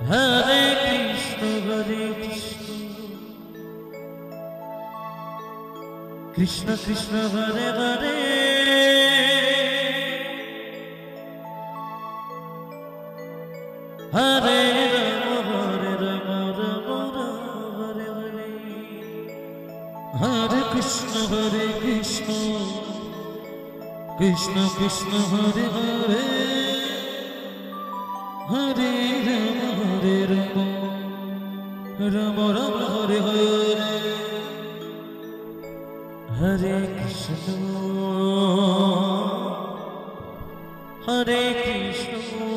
Hare Krishna, Krishna Krishna, Hare Hare, Hare Rama, Rama Hare Hare, Hare Krishna, Krishna Krishna, Hare Hare, Hare Rama, Rama Hare Hare, Hare Krishna, Hare Krishna,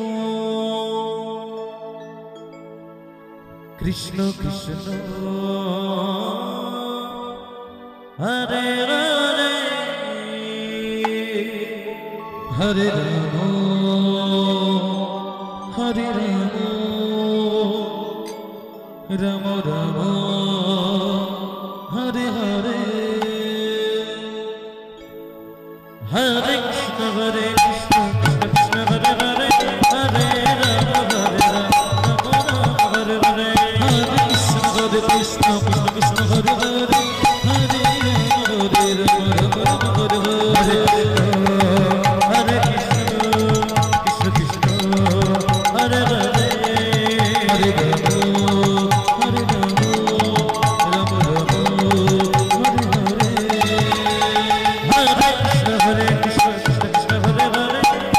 Krishna Krishna, Hare Hare, Hare Rama, Hare Rama, Rama Rama, Hare Hare, Hare Krishna, Hare Krishna, Krishna Krishna, Hare Hare, Hare Rama, Hare Hare, Hare Krishna, Hare Krishna, Krishna Krishna, Hare Hare, Hare Rama, Hare Hare, Hare Krishna, Krishna Krishna, Hare Hare, Hare Rama, Hare Rama, Rama Rama, Hare Hare, Hare Krishna, Hare Krishna, Krishna Krishna, Hare Hare, Hare Rama, Hare Rama, Rama Rama, Hare Hare, Hare Krishna, Hare Krishna, Krishna Krishna, Hare Hare, Hare Rama, Hare Rama, Rama Rama, Hare Hare, Hare Krishna, Krishna Krishna, Hare Hare, Hare Rama, Hare Rama, Rama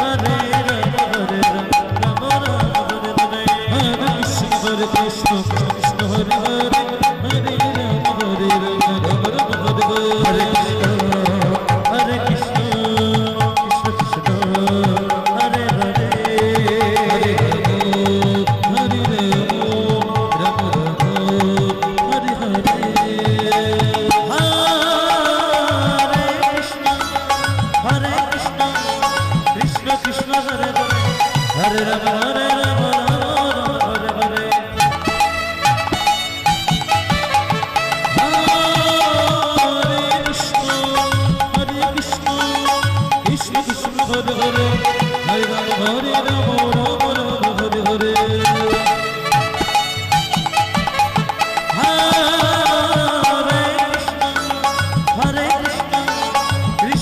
Rama, Hare Hare, Hare Krishna, Krishna Krishna, Hare Hare, Hare Rama, Hare Rama, Rama Rama, Hare Hare, Hare Krishna, Krishna Krishna, Hare Hare, Hare Rama, Hare Rama, Rama Rama, Hare Hare, Hare Krishna, Krishna Krishna, Hare Hare, Hare Rama, Hare Rama, Rama Rama, Hare Hare, Hare Krishna, Krishna Krishna, Hare Hare, Hare Rama, Hare Rama, Rama Rama, Hare Hare, Hare Krishna,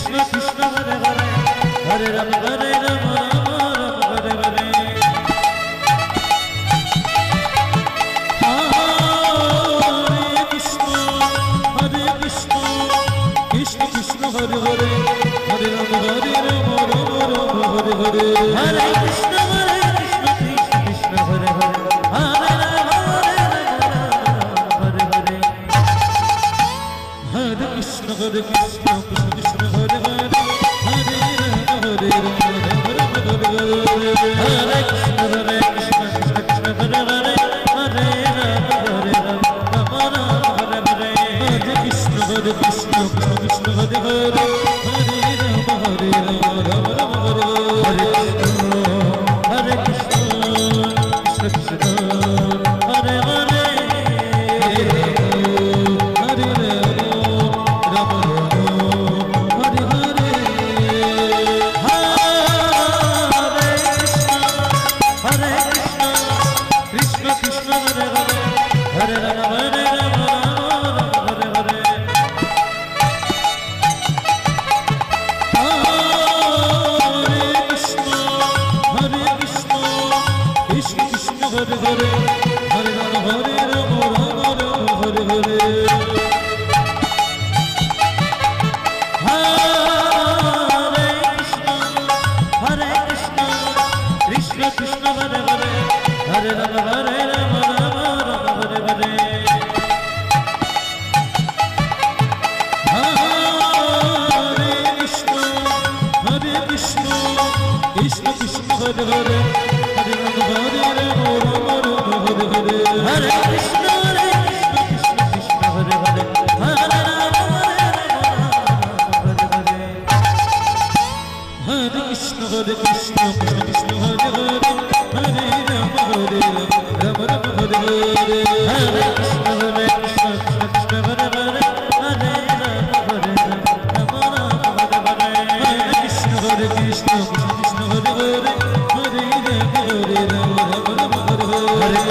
Krishna Krishna, Hare Hare, Hare Rama, Hare Rama, Hare Hare, Hare Krishna, Krishna Krishna, Hare Hare, Hare Rama, Hare Rama, Rama Rama, Hare Hare, Hare Krishna, Krishna Krishna, Hare Hare, Hare Rama, Hare Rama, Rama Rama, Hare Hare, Hare Krishna, Krishna Krishna, Hare Hare, Hare Rama, Hare Rama, Rama Rama, Hare Hare, Hare Krishna, Krishna Krishna, Hare Hare, Hare Rama, Hare Rama, Rama Rama, Hare Hare, Hare Krishna, Krishna Krishna, Hare Hare, Hare Rama, Hare Rama, Rama Rama, Hare Hare, Hare Krishna, Krishna Krishna, Hare Hare, Hare Rama, Hare Rama, Rama Rama, Hare Hare, Hare Krishna, Krishna Krishna, Hare Hare, Hare Rama, Hare Rama, Rama Rama, Hare Hare, Hare Krishna, Krishna Krishna, Hare Hare, Hare Rama, Hare Rama, Rama Rama, Hare Hare, Hare Krishna, Krishna Krishna, Hare Hare, Hare Rama, Hare Rama, Hare Hare, Hare Krishna, Krishna Krishna, Hare Hare, Hare Rama, Hare Rama, Rama Rama, Hare Hare, Hare Krishna, Krishna Krishna, Hare Hare, Hare Rama, Hare Rama, Rama Rama, Hare Hare, Hare Krishna, Krishna Krishna, Hare Hare, Hare Rama, Hare Rama, Rama Rama, Hare Hare, Hare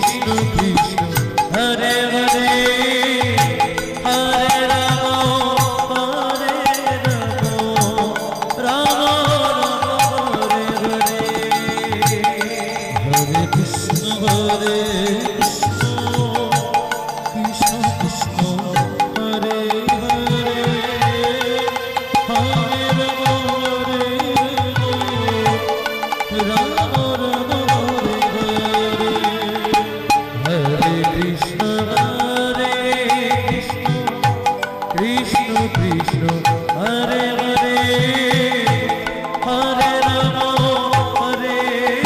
Krishna Hare Krishna Krishna Krishna Hare Hare Hare Rama Hare Rama Rama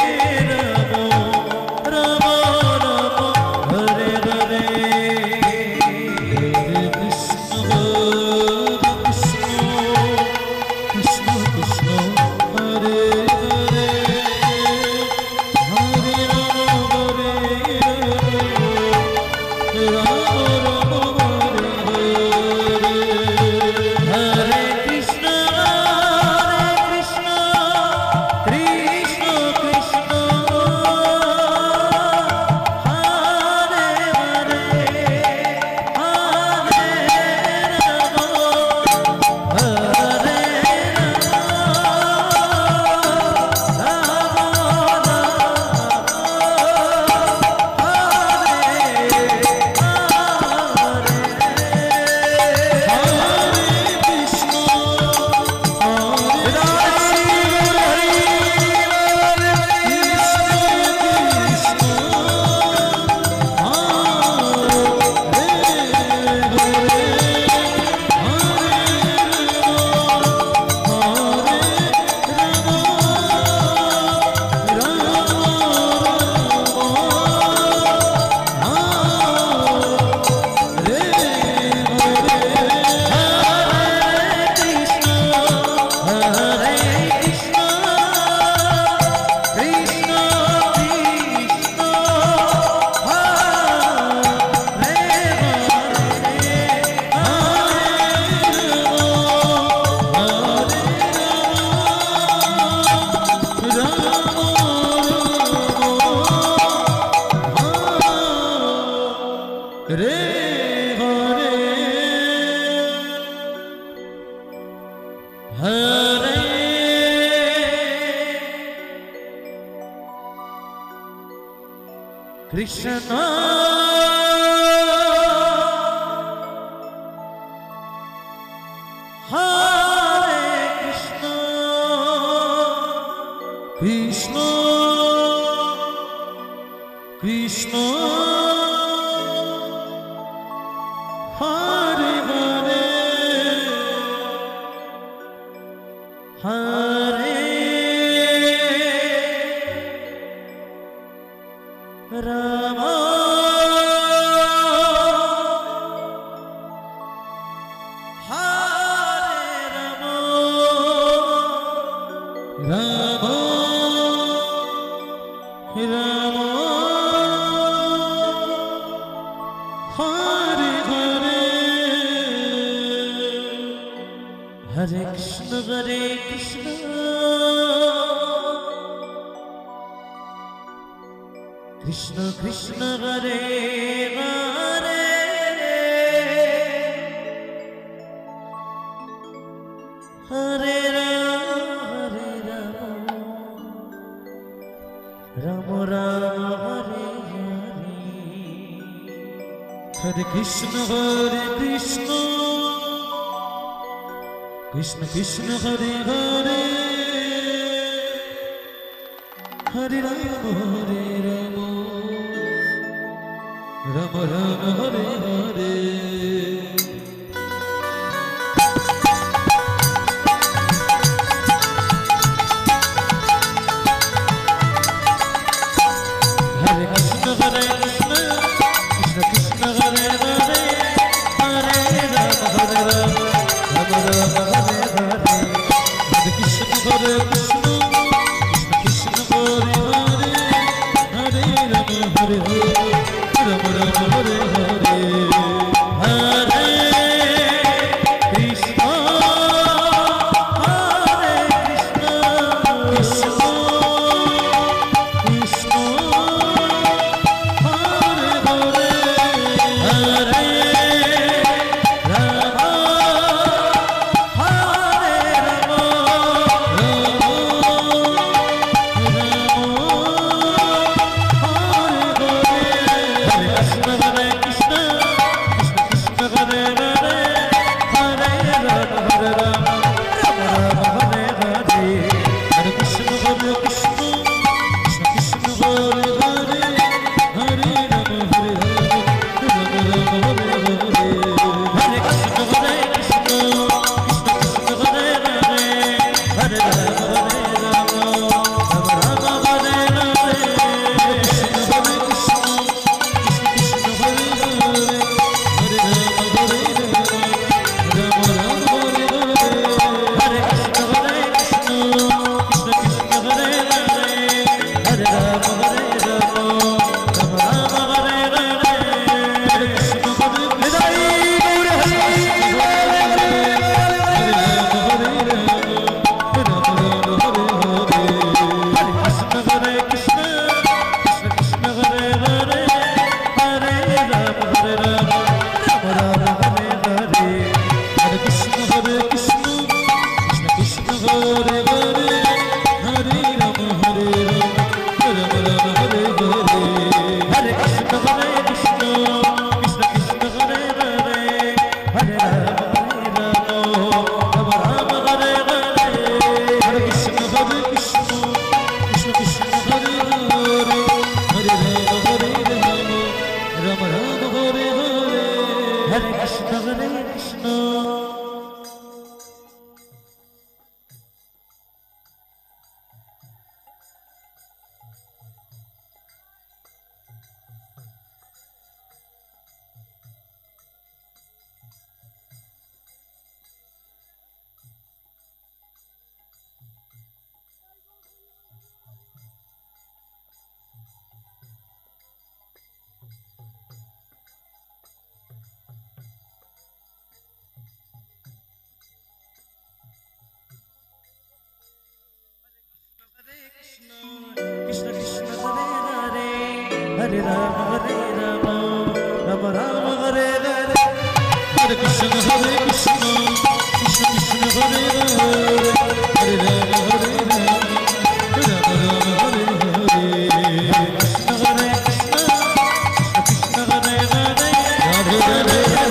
Hare Hare Hare Krishna Krishna Krishna Hare Hare Hare Rama Rama Hare Hare Hare Krishna Krishna Krishna Hare Hare Hare Rama Rama Rama Hare Hare Hare Krishna Krishna Krishna Hare Hare Hare Rama Rama Rama Hare Hare Hare Krishna Krishna Krishna Krishna Hare Hare Hare Rama Hare Hare Rama Rama Hare Hare Hare Krishna Krishna Krishna Hare Hare Rama Rama Rama Hare Hare, Hare Krishna Krishna Krishna Hare Hare, Hare Rama Rama Hare Hare, Krishna Hare Krishna Krishna Hare Hare, Radhe Radhe Hare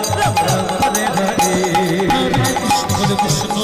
Rama Hare Hare, Hare Krishna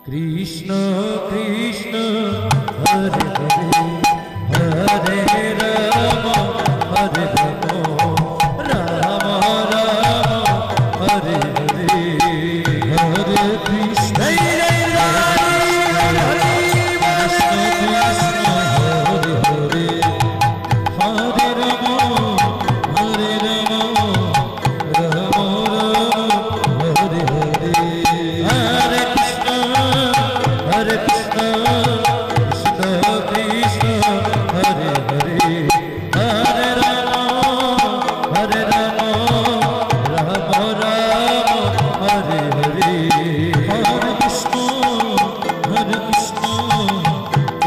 Krishna Krishna Hare Hare, Hare Rama Hare Rama Rama Rama Hare Hare, Hare Krishna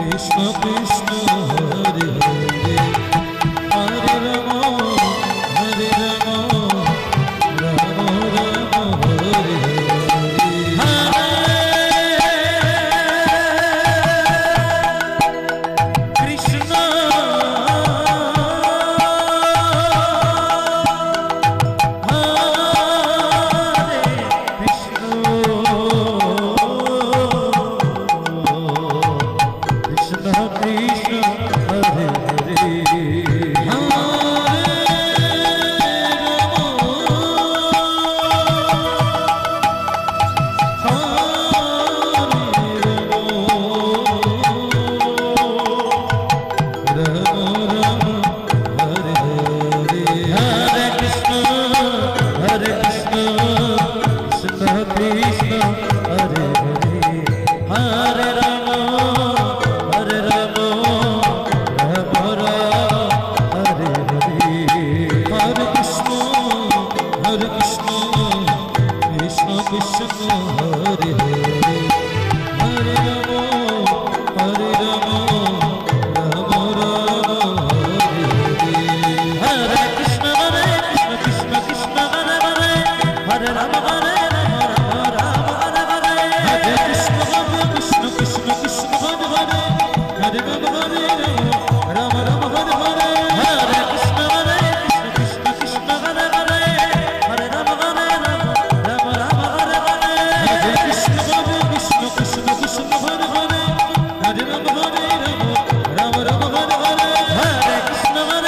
Krishna Krishna Hare Krishna Hare Krishna Krishna Krishna Hare Hare, Hare Rama, Hare Rama, Rama Hare Hare, Hare Krishna Krishna Krishna Hare Hare, Hare Rama Hare Rama, Rama Rama Hare Hare, Hare Krishna Hare Krishna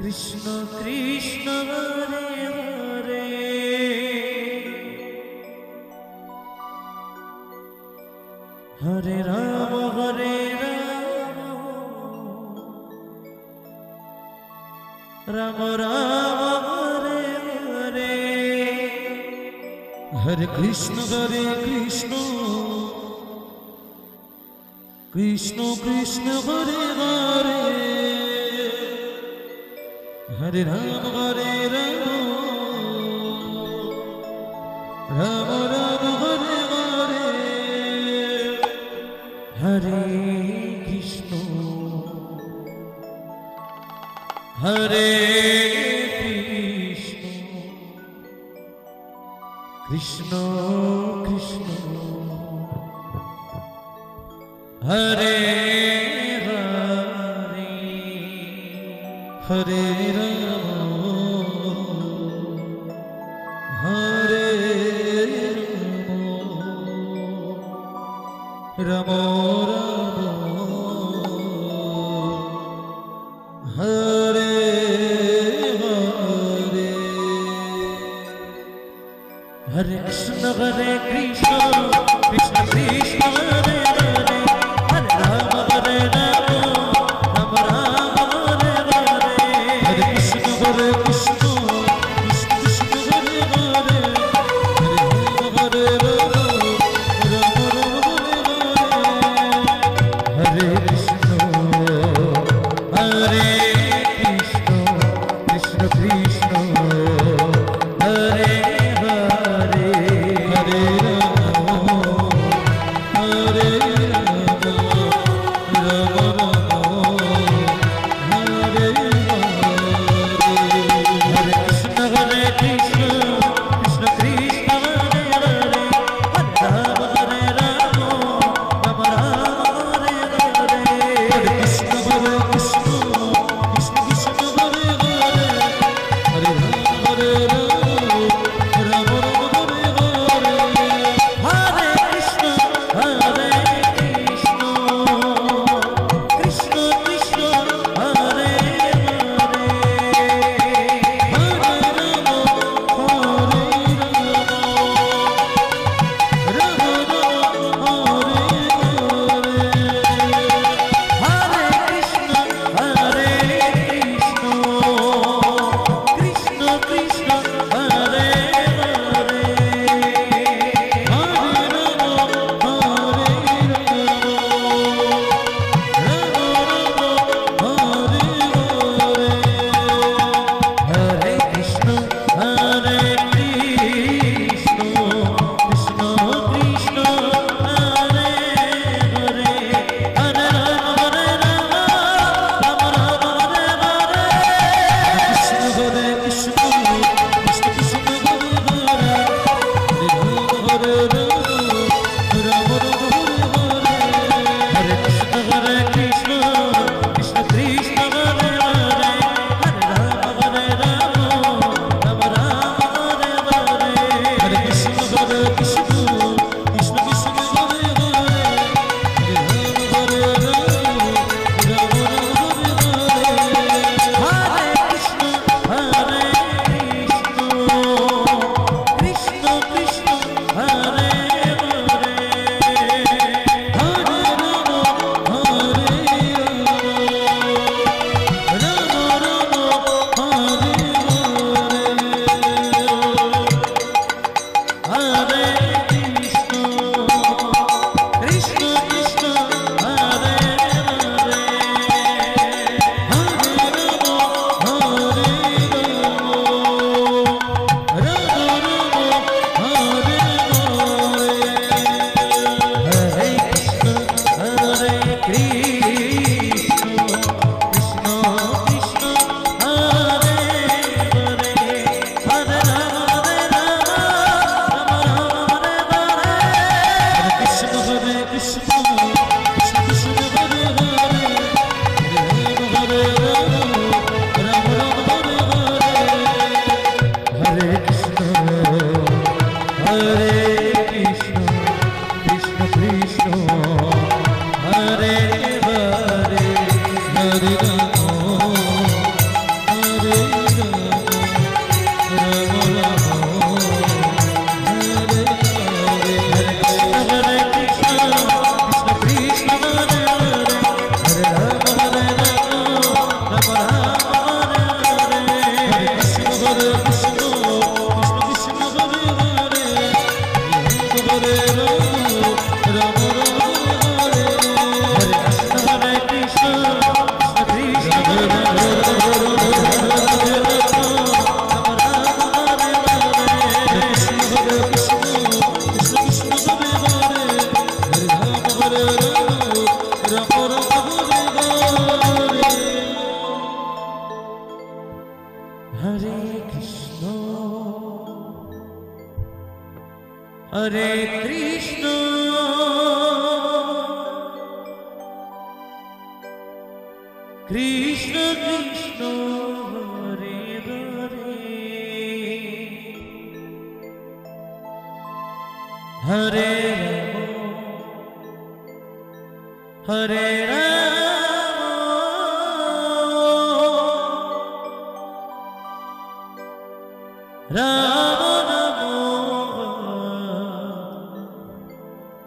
Krishna Krishna Hare Hare Hare Rama Hare Rama Rama Rama Hare Hare Hare Krishna Krishna Krishna Hare Hare Hare Rama Hare Rama Rama Rama Hare Hare Hare Krishna Hare Krishna Krishna Hare Hare Rama Hare Rama Rama Hare Hare Hare Krishna Krishna Krishna Krishna Hare Hare Hare Rama Hare Rama Rama Rama Hare Hare Hare Krishna Krishna Krishna Hare Hare Hare Rama Hare Rama Rama Rama Hare Hare Hare Krishna Krishna Krishna Hare Hare Hare Rama Hare Hare Krishna, Krishna Krishna, Hare Hare, Hare Rama, Hare Rama, Rama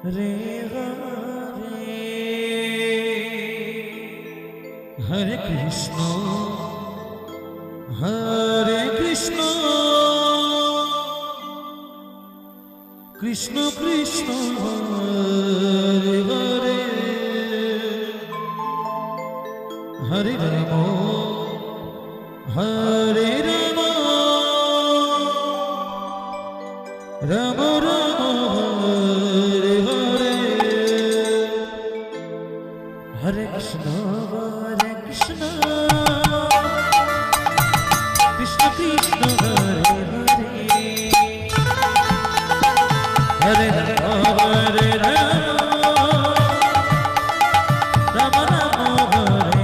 Hare Hare, Hare Krishna, Hare Krishna, Krishna Krishna, Hare Hare, Hare Rama, Hare Rama, Rama Rama, Hare Hare, Hare Krishna, Hare Krishna, Krishna Krishna, Hare Hare, Hare Rama, Hare Rama, Rama Rama,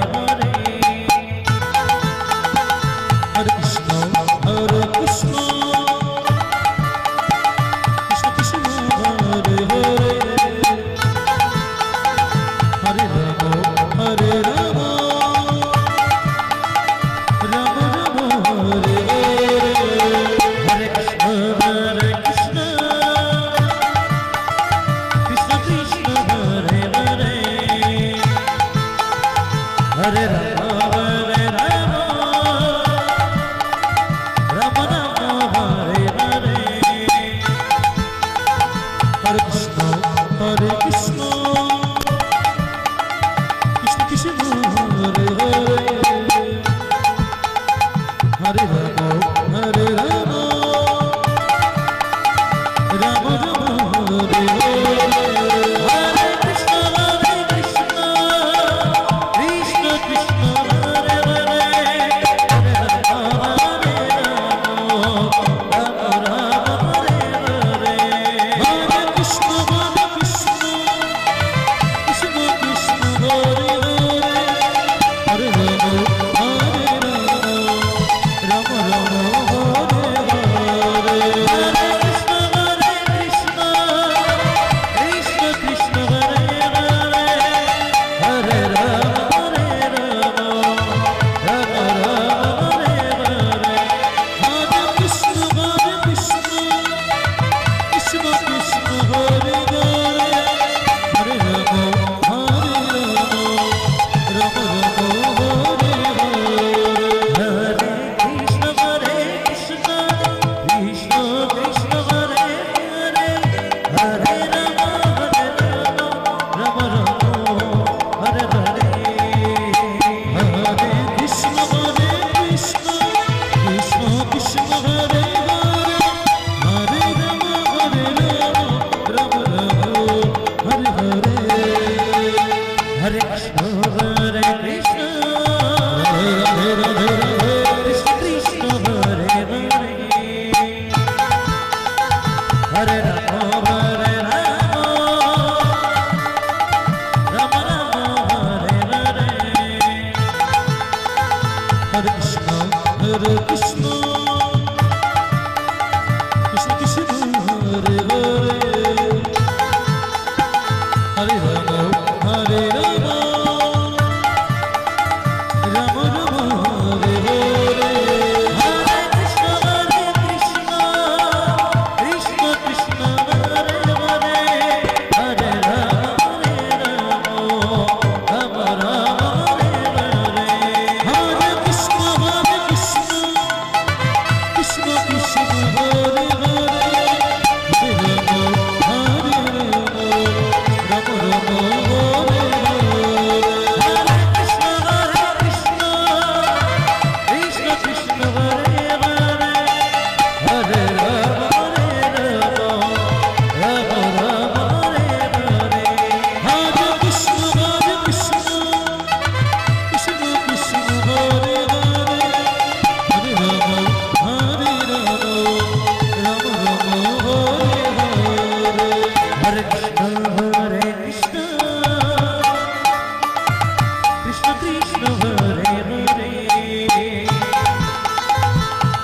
Hare Hare, Hare Krishna, Hare Krishna, Krishna Krishna, Hare Hare, Hare Rama, Hare Rama, Rama Rama, Hare Hare. Hare Rama Hare Rama Rama Hare Hare Hare Krishna Krishna Krishna Hare Hare Hare Rama Hare Rama Rama Rama Hare Hare Hare Krishna Krishna Krishna Hare Hare Hare Rama Rama Rama Hare Hare Hare Krishna Krishna Krishna Hare Hare Hare Rama Rama Rama Hare Hare Krishna Krishna Hare Hare Hare Rama Rama Rama Hare Hare Hare Krishna Krishna Krishna Hare Hare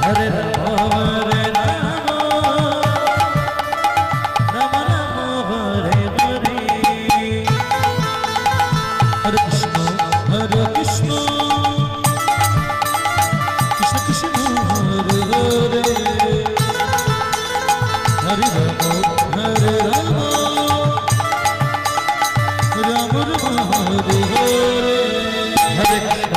Hare Rama Rama Rama Hare Hare Hare Krishna Krishna Krishna Hare Hare Hare Rama Rama Rama Hare Hare Hare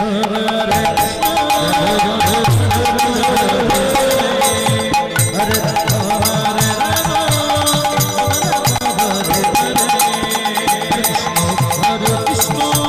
Krishna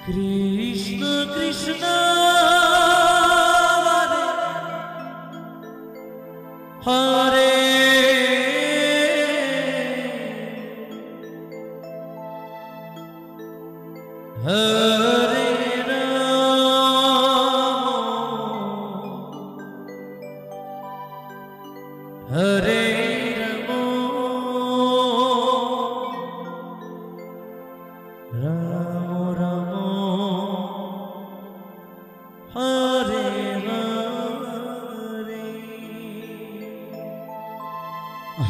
Krishna Krishna Hare Hare Hare Rama Rama Rama Hare Hare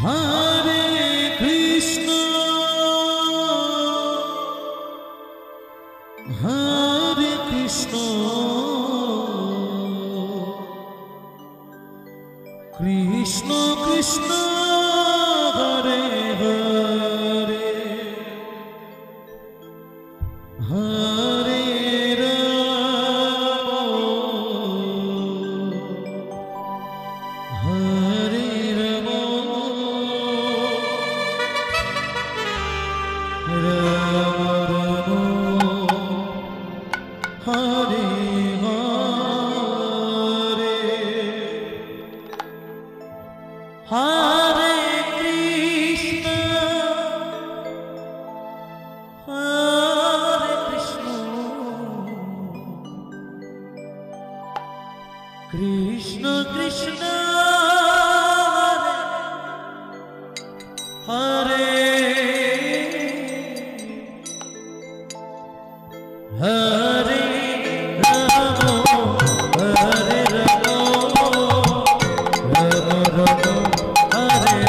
Hare Krishna Hare Krishna Krishna Hare Hare Hare Hare Krishna Hare Krishna Krishna Krishna Hare Hare Hare Krishna Krishna Hare Hare Rama Hare Rama Rama Rama Hare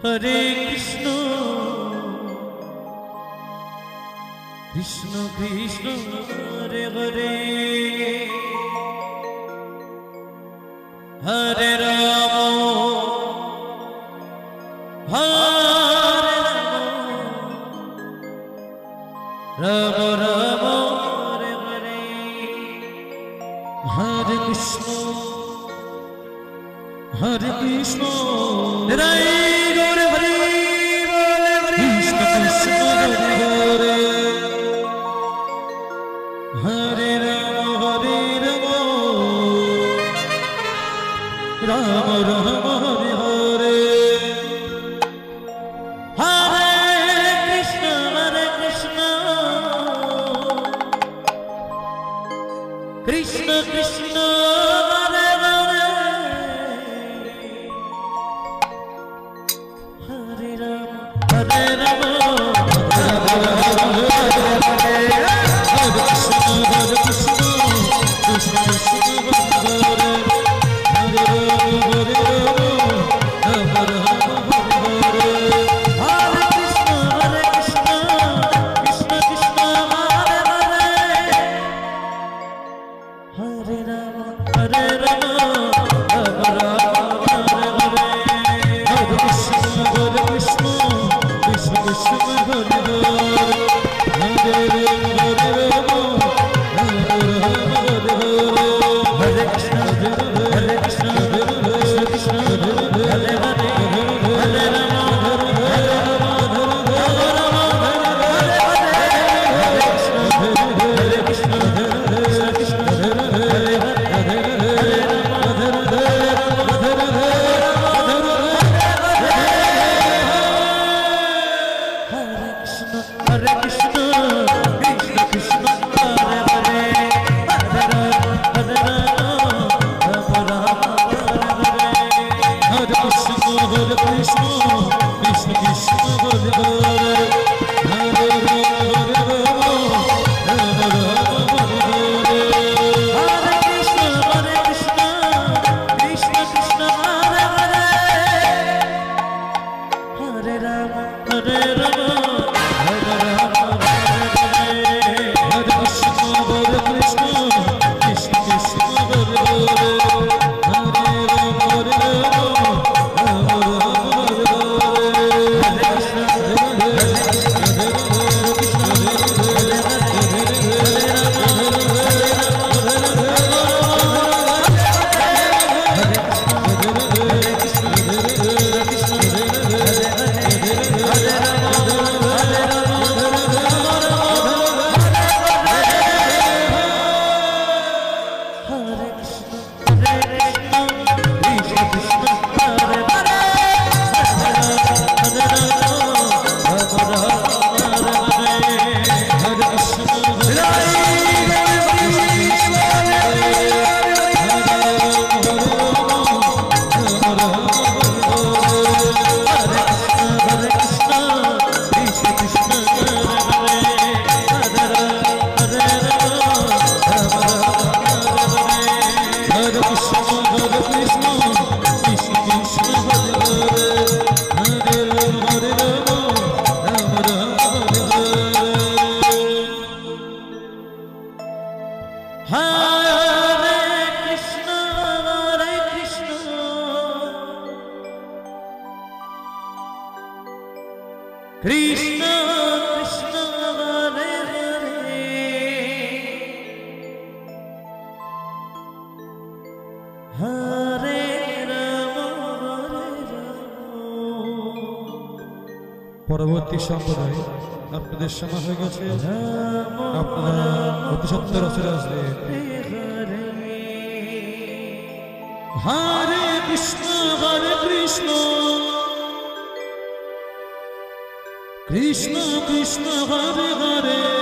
Hare Krishna, Krishna Krishna, Hare Hare, Hare Rama, Hare Rama, Rama Rama, Hare Hare, Hare Krishna, Hare Krishna, Hare Krishna Krishna Hare Hare Hare Rama Hare Rama Hare Krishna Krishna Krishna Hare Hare Hare Rama Hare Rama Hare Krishna Krishna Krishna Hare Hare Hare Rama Rama Rama Hare Hare Hare Krishna Krishna Krishna Hare Hare Hare Rama Hare Krishna Krishna Krishna Hare Hare Hare Rama Hare Krishna Krishna Krishna Hare Hare Krishna Krishna Hare Hare Hare Ram হরে রাম। পরবর্তী সম্প্রদায় আপনাদের সময় হয়ে গেছে, আপনারা অতি সত্তর আসলে আসবেন। হরে কৃষ্ণ কৃষ্ণ কৃষ্ণ হরে হরে